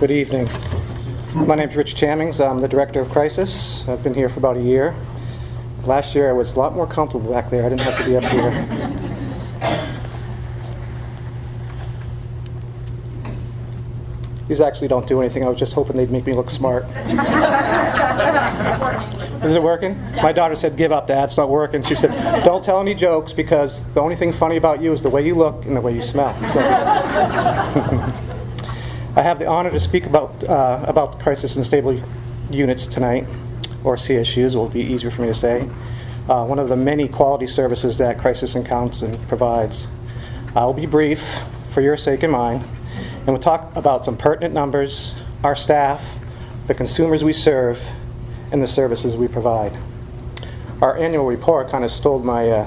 Good evening. My name is Rich Chammings. I'm the Director of Crisis. I've been here for about a year. Last year I was a lot more comfortable back there. I didn't have to be up here. These actually don't do anything. I was just hoping they'd make me look smart. Is it working? My daughter said, "Give up, Dad. It's not working." She said, "Don't tell any jokes because the only thing funny about you is the way you look and the way you smell." So I have the honor to speak about crisis and stable units tonight, or CSUs. It will be easier for me to say. One of the many quality services that Crisis and Counseling provides. I'll be brief for your sake and mine, and we'll talk about some pertinent numbers, our staff, the consumers we serve, and the services we provide. Our annual report kind of stole my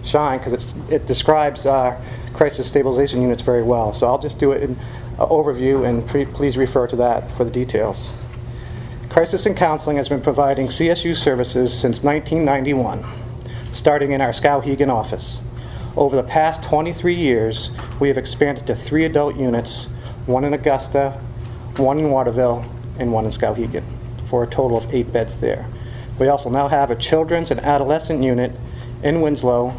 shine because it describes our crisis stabilization units very well. So I'll just do it in overview, and please refer to that for the details. Crisis and Counseling has been providing CSU services since 1991, starting in our Skowhegan office. Over the past 23 years, we have expanded to 3 adult units, 1 in Augusta, 1 in Waterville, and 1 in Skowhegan, for a total of 8 beds there. We also now have a children's and adolescent unit in Winslow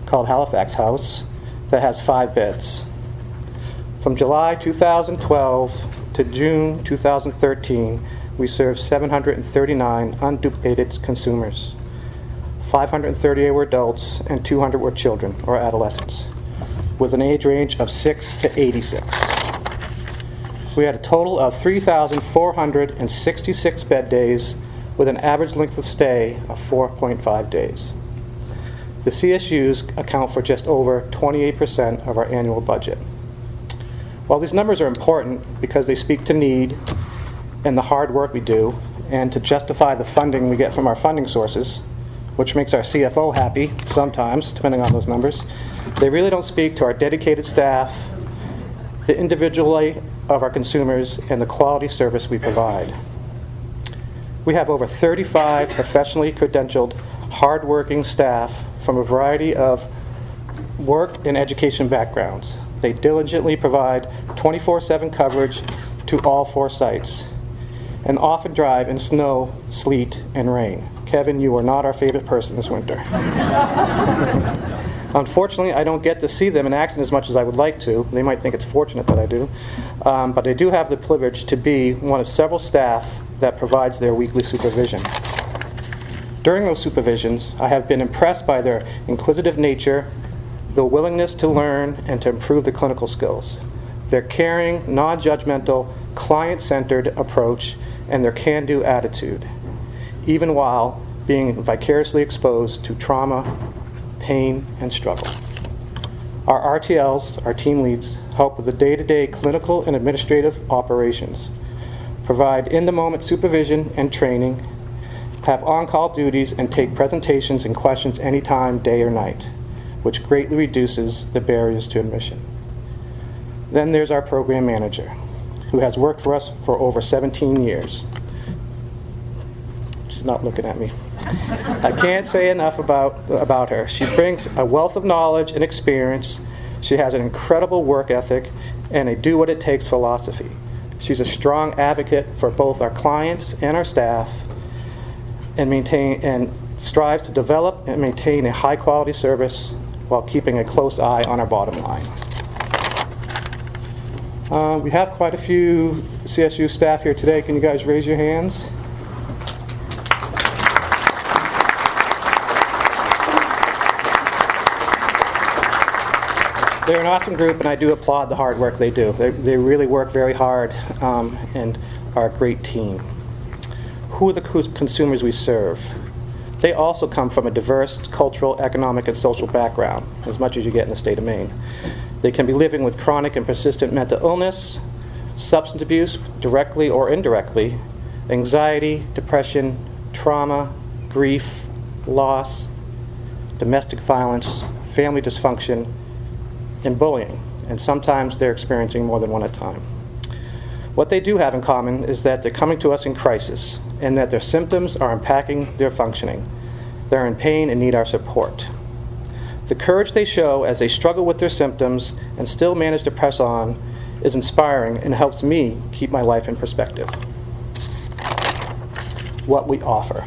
called Halifax House that has 5 beds. From July 2012 to June 2013, we served 739 unduplicated consumers. 538 were adults and 200 were children or adolescents, with an age range of 6 to 86. We had a total of 3,466 bed days with an average length of stay of 4.5 days. The CSUs account for just over 28% of our annual budget. While these numbers are important because they speak to need and the hard work we do, and to justify the funding we get from our funding sources, which makes our CFO happy sometimes, depending on those numbers, they really don't speak to our dedicated staff, the individuality of our consumers, and the quality service we provide. We have over 35 professionally credentialed, hard-working staff from a variety of work and education backgrounds. They diligently provide 24/7 coverage to all 4 sites, and often drive in snow, sleet, and rain. Kevin, you are not our favorite person this winter. Unfortunately, I don't get to see them in action as much as I would like to. They might think it's fortunate that I do. But I do have the privilege to be one of several staff that provides their weekly supervision. During those supervisions, I have been impressed by their inquisitive nature, the willingness to learn and to improve the clinical skills, their caring, non-judgmental, client-centered approach, and their can-do attitude, even while being vicariously exposed to trauma, pain, and struggle. Our RTLs, our team leads, help with the day-to-day clinical and administrative operations, provide in-the-moment supervision and training, have on-call duties, and take presentations and questions anytime, day or night, which greatly reduces the barriers to admission. Then there's our program manager, who has worked for us for over 17 years. She's not looking at me. I can't say enough about her. She brings a wealth of knowledge and experience. She has an incredible work ethic and a do-what-it-takes philosophy. She's a strong advocate for both our clients and our staff, and strives to develop and maintain a high-quality service while keeping a close eye on our bottom line. We have quite a few CSU staff here today. Can you guys raise your hands? They're an awesome group, and I do applaud the hard work they do. They really work very hard and are a great team. Who are the consumers we serve? They also come from a diverse cultural, economic, and social background, as much as you get in the state of Maine. They can be living with chronic and persistent mental illness, substance abuse, directly or indirectly, anxiety, depression, trauma, grief, loss, domestic violence, family dysfunction, and bullying. And sometimes they're experiencing more than one at a time. What they do have in common is that they're coming to us in crisis, and that their symptoms are impacting their functioning. They're in pain and need our support. The courage they show as they struggle with their symptoms and still manage to press on is inspiring and helps me keep my life in perspective. What we offer.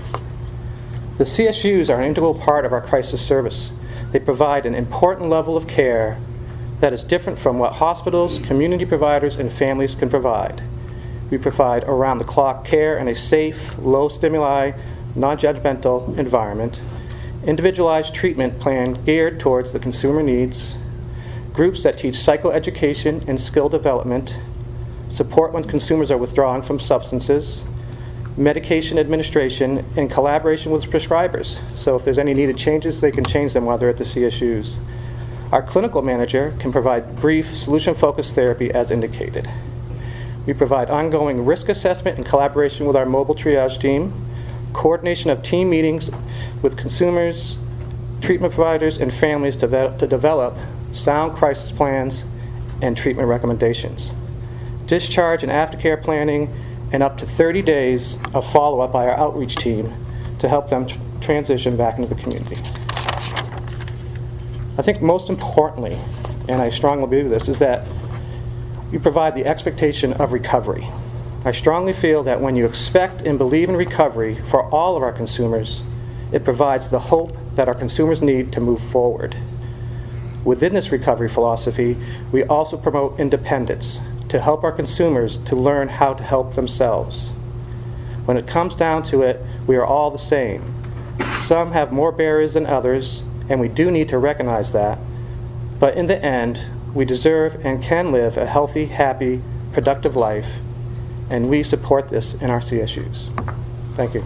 The CSUs are an integral part of our crisis service. They provide an important level of care that is different from what hospitals, community providers, and families can provide. We provide around-the-clock care in a safe, low-stimuli, non-judgmental environment, individualized treatment plan geared towards the consumer needs, groups that teach psychoeducation and skill development, support when consumers are withdrawing from substances, medication administration, and collaboration with prescribers. So if there's any needed changes, they can change them while they're at the CSUs. Our clinical manager can provide brief, solution-focused therapy as indicated. We provide ongoing risk assessment in collaboration with our mobile triage team, coordination of team meetings with consumers, treatment providers, and families to develop sound crisis plans and treatment recommendations, discharge and aftercare planning, and up to 30 days of follow-up by our outreach team to help them transition back into the community. I think most importantly, and I strongly believe this, is that we provide the expectation of recovery. I strongly feel that when you expect and believe in recovery for all of our consumers, it provides the hope that our consumers need to move forward. Within this recovery philosophy, we also promote independence to help our consumers to learn how to help themselves. When it comes down to it, we are all the same. Some have more barriers than others, and we do need to recognize that. But in the end, we deserve and can live a healthy, happy, productive life, and we support this in our CSUs. Thank you.